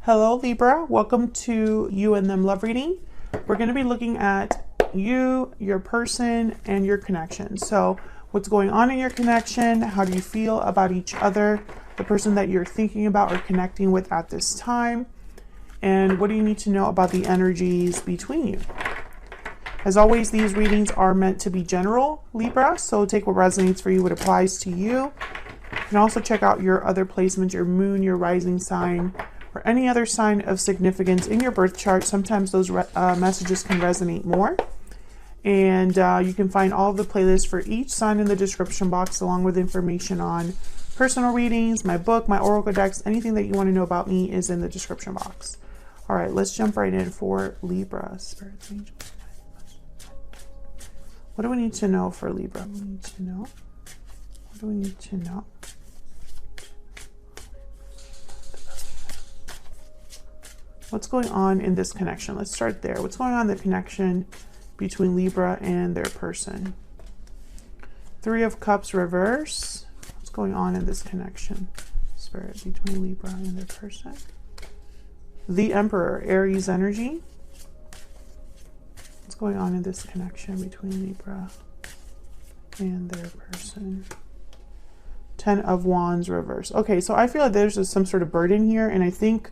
Hello Libra, welcome to You and Them Love Reading. We're going to be looking at you, your person, and your connection. So what's going on in your connection? How do you feel about each other, the person that you're thinking about or connecting with at this time? And what do you need to know about the energies between you? As always, these readings are meant to be general, Libra, so take what resonates for you, what applies to you. You can also check out your other placements, your moon, your rising sign, or any other sign of significance in your birth chart. Sometimes those messages can resonate more. And you can find all of the playlists for each sign in the description box, along with information on personal readings, my book, my oracle decks. Anything that you want to know about me is in the description box. All right, let's jump right in for Libra. Spirits, angels. What do we need to know for Libra? What do we need to know? What do we need to know? What's going on in this connection? Let's start there. What's going on in the connection between Libra and their person? Three of Cups reverse. What's going on in this connection, Spirit, between Libra and their person? The Emperor, Aries energy. What's going on in this connection between Libra and their person? Ten of Wands reverse. Okay, so I feel like there's some sort of burden here, and I think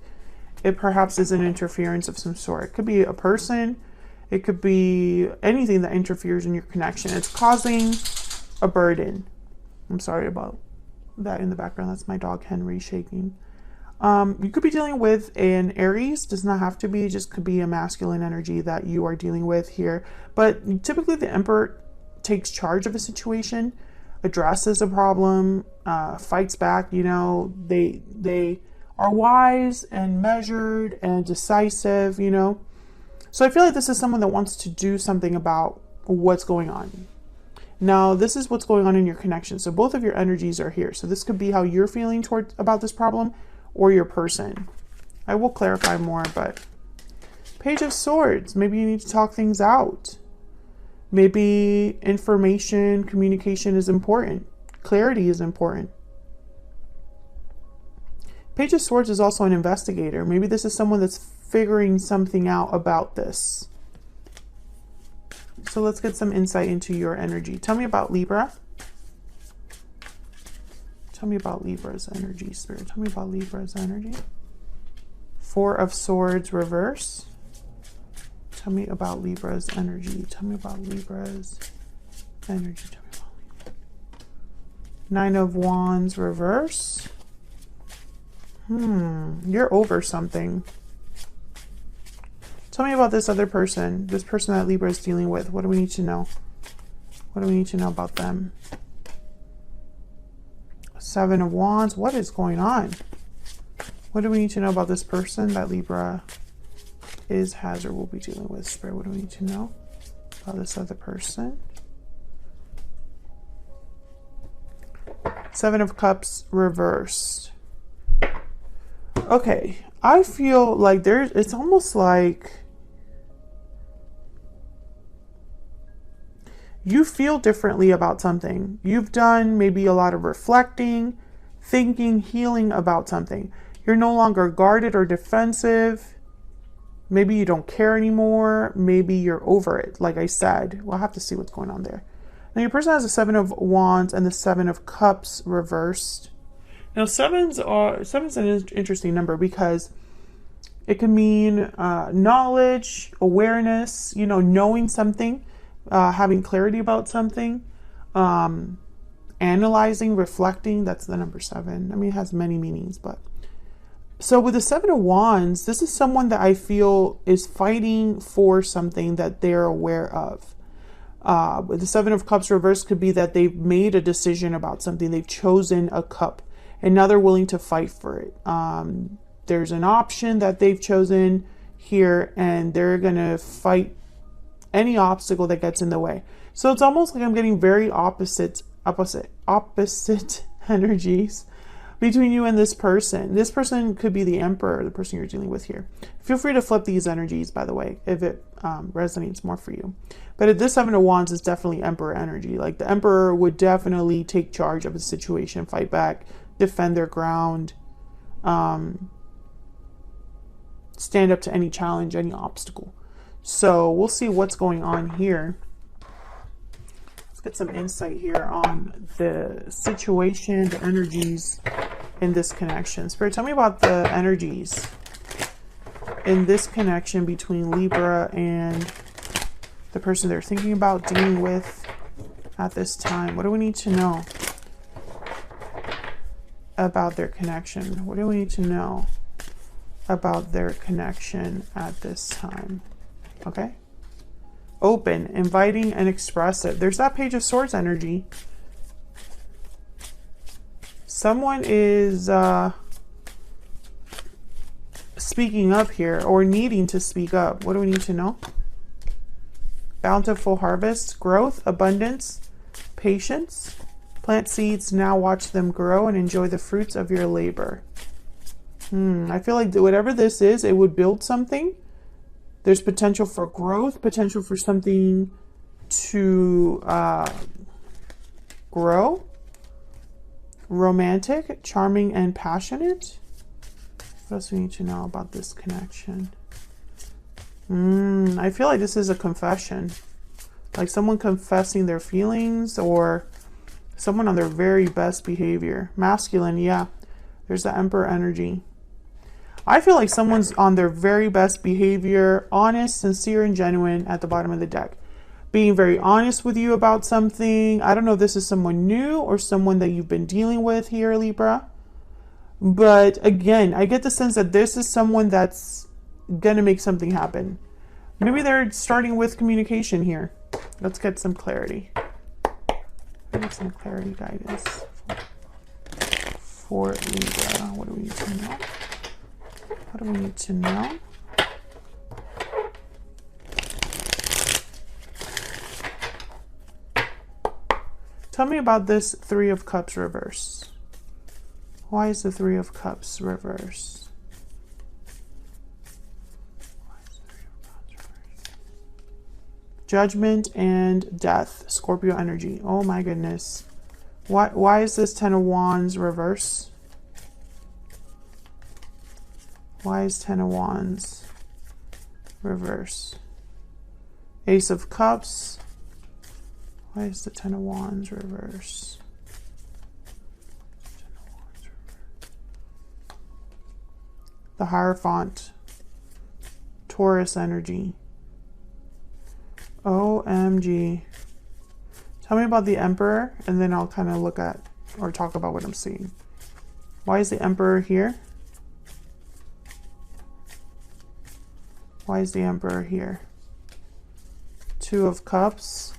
it perhaps is an interference of some sort. It could be a person. It could be anything that interferes in your connection. It's causing a burden. I'm sorry about that in the background. That's my dog Henry shaking. You could be dealing with an Aries. Does not have to be. Just could be a masculine energy that you are dealing with here. But typically the Emperor takes charge of a situation, addresses a problem, fights back. You know, they are wise and measured and decisive, you know. So I feel like this is someone that wants to do something about what's going on. Now, this is what's going on in your connection. So both of your energies are here. So this could be how you're feeling about this problem or your person. I will clarify more, but Page of Swords. Maybe you need to talk things out. Maybe information, communication is important. Clarity is important. Page of Swords is also an investigator. Maybe this is someone that's figuring something out about this. So let's get some insight into your energy. Tell me about Libra. Tell me about Libra's energy, Spirit. Tell me about Libra's energy. Four of Swords reverse. Tell me about Libra's energy. Tell me about Libra's energy. Tell me about Libra. Nine of Wands reverse. You're over something. Tell me about this other person, this person that Libra is dealing with. What do we need to know? What do we need to know about them? Seven of Wands. What is going on? What do we need to know about this person that Libra has or will be dealing with? Spirit, what do we need to know about this other person? Seven of Cups reversed. Okay, I feel like it's almost like you feel differently about something. You've done maybe a lot of reflecting, thinking, healing about something. You're no longer guarded or defensive. Maybe you don't care anymore. Maybe you're over it. Like I said, we'll have to see what's going on there. Now your person has the Seven of Wands and the Seven of Cups reversed. Now, sevens an interesting number because it can mean knowledge, awareness, you know, knowing something, having clarity about something, analyzing, reflecting. That's the number seven. I mean, it has many meanings, but. So with the Seven of Wands, this is someone that I feel is fighting for something that they're aware of. With the Seven of Cups reversed could be that they've made a decision about something. They've chosen a cup. And now they're willing to fight for it. There's an option that they've chosen here, and they're going to fight any obstacle that gets in the way. So it's almost like I'm getting very opposite energies between you and this person. This person could be the Emperor, the person you're dealing with here. Feel free to flip these energies, by the way, if it resonates more for you. But this Seven of Wands is definitely Emperor energy. Like the Emperor would definitely take charge of the situation, fight back, defend their ground. stand up to any challenge, any obstacle. So we'll see what's going on here. Let's get some insight here on the situation, the energies in this connection. Spirit, tell me about the energies in this connection between Libra and the person they're thinking about dealing with at this time. What do we need to know about their connection? What do we need to know about their connection at this time? Okay. Open, inviting, and expressive. There's that Page of Swords energy. Someone is speaking up here, or needing to speak up. What do we need to know? Bountiful harvest, growth, abundance, patience. Plant seeds, now watch them grow and enjoy the fruits of your labor. I feel like whatever this is, it would build something. There's potential for growth, potential for something to grow. Romantic, charming, and passionate. What else do we need to know about this connection? I feel like this is a confession. Like someone confessing their feelings, or someone on their very best behavior. Masculine, yeah. There's the Emperor energy. I feel like someone's on their very best behavior, honest, sincere, and genuine at the bottom of the deck. Being very honest with you about something. I don't know if this is someone new or someone that you've been dealing with here, Libra. But again, I get the sense that this is someone that's going to make something happen. Maybe they're starting with communication here. Let's get some clarity. Get some clarity, guidance for Libra. What do we need to know? What do we need to know? Tell me about this Three of Cups reverse. Why is the Three of Cups reverse? Judgment and death. Scorpio energy. Oh my goodness. Why is this Ten of Wands reverse? Why is Ten of Wands reverse? Ace of Cups. Why is the Ten of Wands reverse? The Hierophant. Taurus energy. OMG. Tell me about the Emperor, and then I'll kind of look at or talk about what I'm seeing. Why is the Emperor here? Why is the Emperor here? Two of Cups.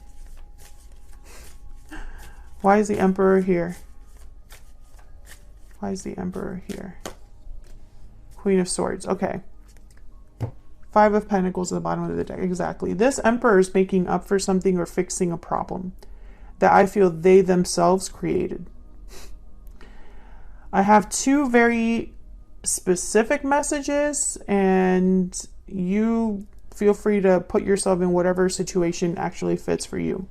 Why is the Emperor here? Why is the Emperor here? Queen of Swords. Okay. Five of Pentacles at the bottom of the deck. Exactly. This Emperor is making up for something or fixing a problem that I feel they themselves created. I have two very specific messages, and you feel free to put yourself in whatever situation actually fits for you.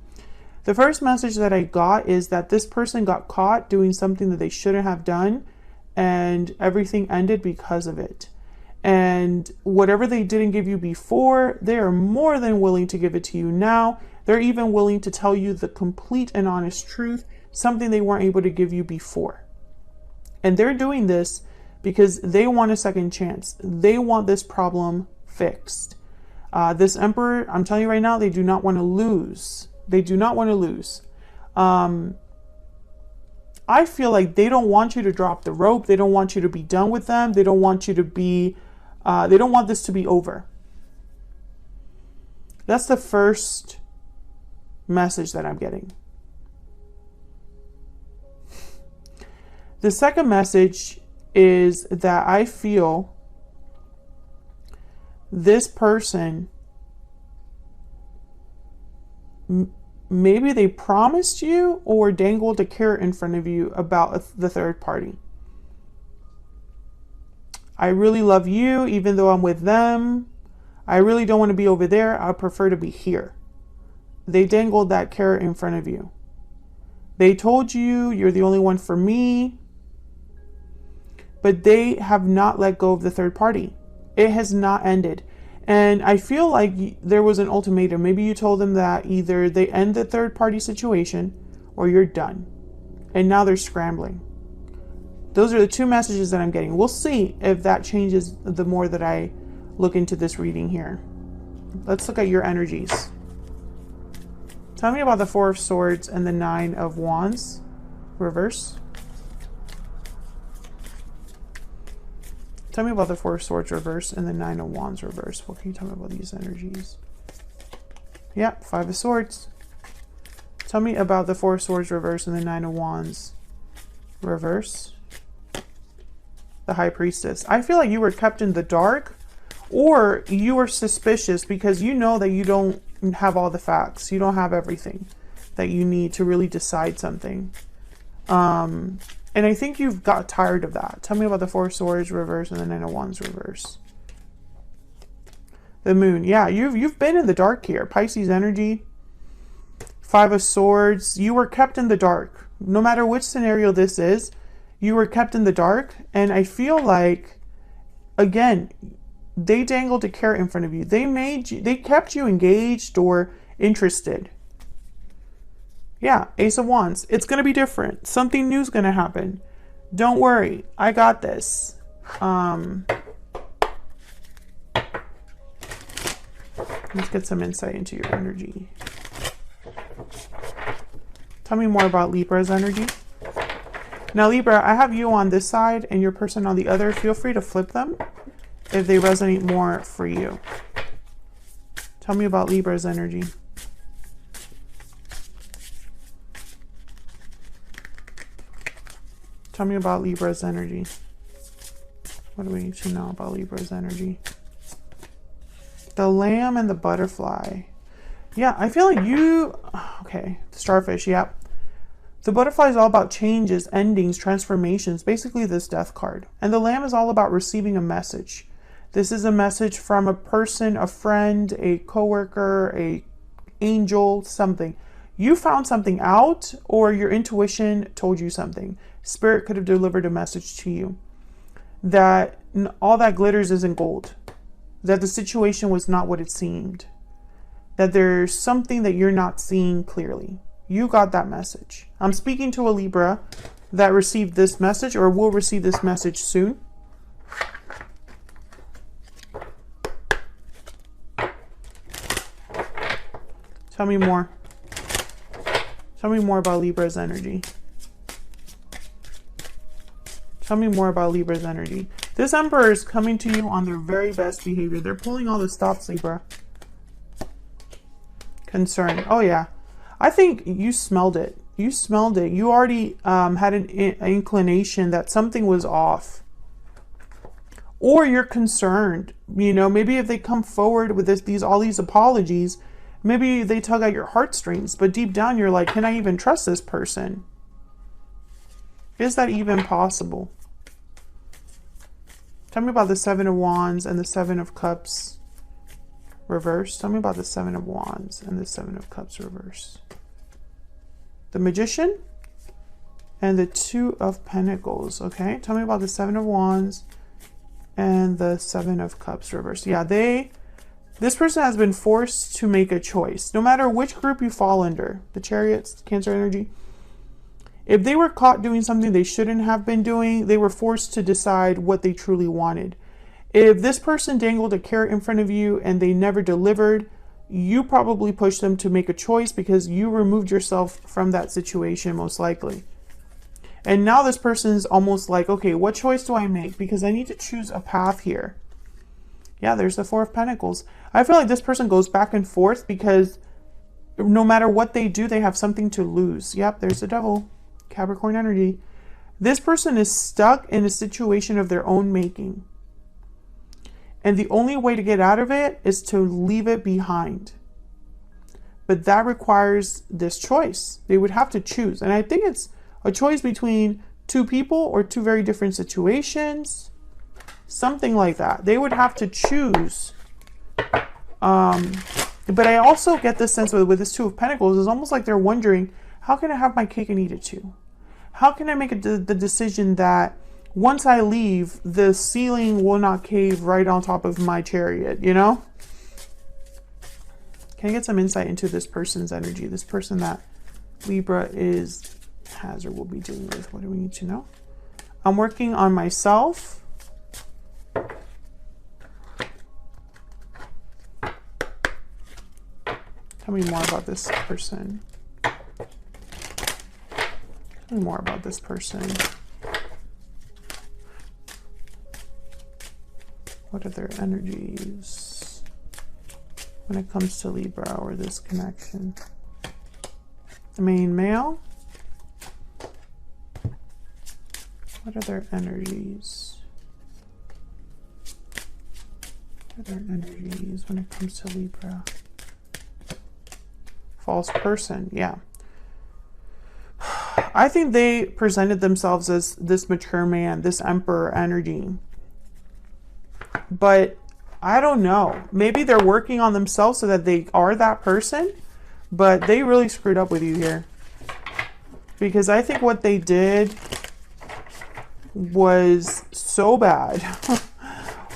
The first message that I got is that this person got caught doing something that they shouldn't have done, and everything ended because of it. And whatever they didn't give you before, they are more than willing to give it to you now. They're even willing to tell you the complete and honest truth, something they weren't able to give you before. And they're doing this because they want a second chance. They want this problem fixed. This Emperor, I'm telling you right now, they do not want to lose. They do not want to lose. I feel like they don't want you to drop the rope. They don't want you to be done with them. They don't want you to be, they don't want this to be over. That's the first message that I'm getting. The second message is that I feel this person, maybe they promised you or dangled a carrot in front of you about the third party. I really love you, even though I'm with them. I really don't want to be over there. I prefer to be here. They dangled that carrot in front of you. They told you you're the only one for me, but they have not let go of the third party. It has not ended. And I feel like there was an ultimatum. Maybe you told them that either they end the third party situation or you're done. And now they're scrambling. Those are the two messages that I'm getting. We'll see if that changes the more that I look into this reading here. Let's look at your energies. Tell me about the Four of Swords and the Nine of Wands. Reverse. Tell me about the Four of Swords reverse and the Nine of Wands reverse. What can you tell me about these energies? Yeah, Five of Swords. Tell me about the Four of Swords reverse and the Nine of Wands reverse. The High Priestess. I feel like you were kept in the dark, or you were suspicious because you know that you don't have all the facts. You don't have everything that you need to really decide something. And I think you've got tired of that. Tell me about the Four of Swords reverse and the Nine of Wands reverse. The Moon. Yeah, you've been in the dark here. Pisces energy. Five of Swords. You were kept in the dark. No matter which scenario this is, you were kept in the dark. And I feel like, again, they dangled a carrot in front of you. They kept you engaged or interested. Yeah, Ace of Wands. It's going to be different. Something new is going to happen. Don't worry. I got this. Let's get some insight into your energy. Tell me more about Libra's energy. Now, Libra, I have you on this side and your person on the other. Feel free to flip them if they resonate more for you. Tell me about Libra's energy. Tell me about Libra's energy. What do we need to know about Libra's energy? The Lamb and the Butterfly. Yeah, I feel like you... Okay, Starfish, yep. The Butterfly is all about changes, endings, transformations. Basically this Death card. And the Lamb is all about receiving a message. This is a message from a person, a friend, a coworker, a angel, something. You found something out, or your intuition told you something. Spirit could have delivered a message to you that all that glitters isn't gold, that the situation was not what it seemed, that there's something that you're not seeing clearly. You got that message. I'm speaking to a Libra that received this message or will receive this message soon. Tell me more. Tell me more about Libra's energy. Tell me more about Libra's energy. This Emperor is coming to you on their very best behavior. They're pulling all the stops, Libra. Concern. Oh, yeah. I think you smelled it. You smelled it. You already had an inclination that something was off. Or you're concerned. You know, maybe if they come forward with all these apologies, maybe they tug at your heartstrings. But deep down, you're like, can I even trust this person? Is that even possible? Tell me about the Seven of Wands and the Seven of Cups reverse. Tell me about the Seven of Wands and the Seven of Cups reverse. The Magician and the Two of Pentacles. Okay, tell me about the Seven of Wands and the Seven of Cups reverse. Yeah, this person has been forced to make a choice. No matter which group you fall under, the Chariots, Cancer energy, if they were caught doing something they shouldn't have been doing, they were forced to decide what they truly wanted. If this person dangled a carrot in front of you and they never delivered, you probably pushed them to make a choice because you removed yourself from that situation, most likely. And now this person's almost like, okay, what choice do I make? Because I need to choose a path here. Yeah, there's the Four of Pentacles. I feel like this person goes back and forth because no matter what they do, they have something to lose. Yep, there's the Devil. Capricorn energy. This person is stuck in a situation of their own making. And the only way to get out of it is to leave it behind. But that requires this choice. They would have to choose. And I think it's a choice between two people or two very different situations. Something like that. They would have to choose. But I also get this sense with this Two of Pentacles, it's almost like they're wondering, how can I have my cake and eat it too? How can I make the decision that once I leave, the ceiling will not cave right on top of my chariot, you know? Can I get some insight into this person's energy? This person that Libra has or will be dealing with. What do we need to know? I'm working on myself. Tell me more about this person. Tell me more about this person. What are their energies when it comes to Libra or this connection? The main male. What are their energies? What are their energies when it comes to Libra? False person, yeah. I think they presented themselves as this mature man, this emperor energy. But I don't know. Maybe they're working on themselves so that they are that person, but they really screwed up with you here. Because I think what they did was so bad.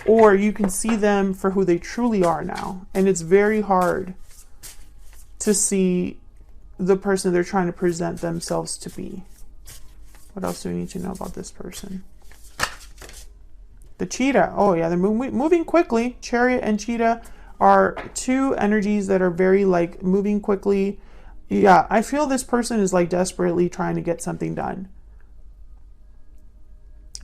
Or you can see them for who they truly are now. And it's very hard to see the person they're trying to present themselves to be. What else do we need to know about this person? The cheetah. Oh yeah, they're moving quickly. Chariot and cheetah are two energies that are very like moving quickly. Yeah, I feel this person is like desperately trying to get something done.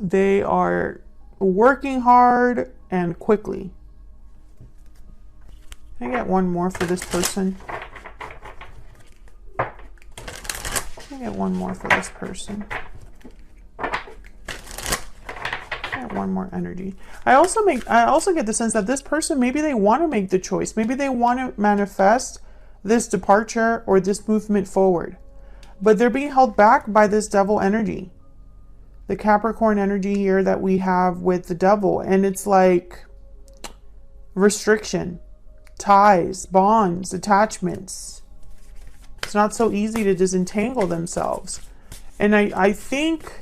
They are working hard and quickly. Can I get one more for this person? Can I get one more for this person? One more energy. I also get the sense that this person, maybe they want to make the choice. Maybe they want to manifest this departure or this movement forward. But they're being held back by this devil energy. The Capricorn energy here that we have with the devil. And it's like restriction, ties, bonds, attachments. It's not so easy to disentangle themselves. And I think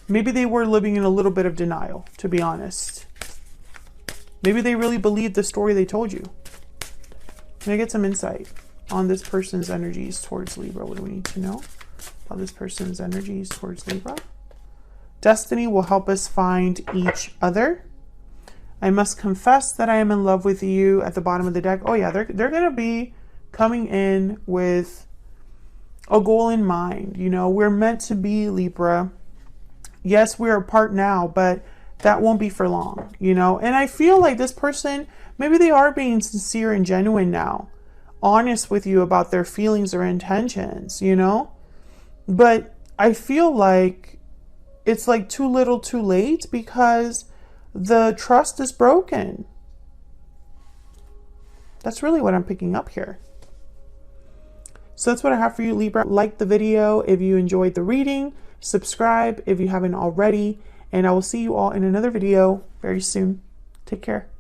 maybe they were living in a little bit of denial, to be honest. Maybe they really believed the story they told you. Can I get some insight on this person's energies towards Libra? What do we need to know about this person's energies towards Libra? Destiny will help us find each other. I must confess that I am in love with you at the bottom of the deck. Oh yeah, they're going to be coming in with a goal in mind. You know, we're meant to be, Libra. Yes, we're apart now, but that won't be for long, you know? And I feel like this person, maybe they are being sincere and genuine now, honest with you about their feelings or intentions, you know? But I feel like it's like too little too late because the trust is broken. That's really what I'm picking up here. So that's what I have for you, Libra. Like the video if you enjoyed the reading. Subscribe if you haven't already, and I will see you all in another video very soon. Take care.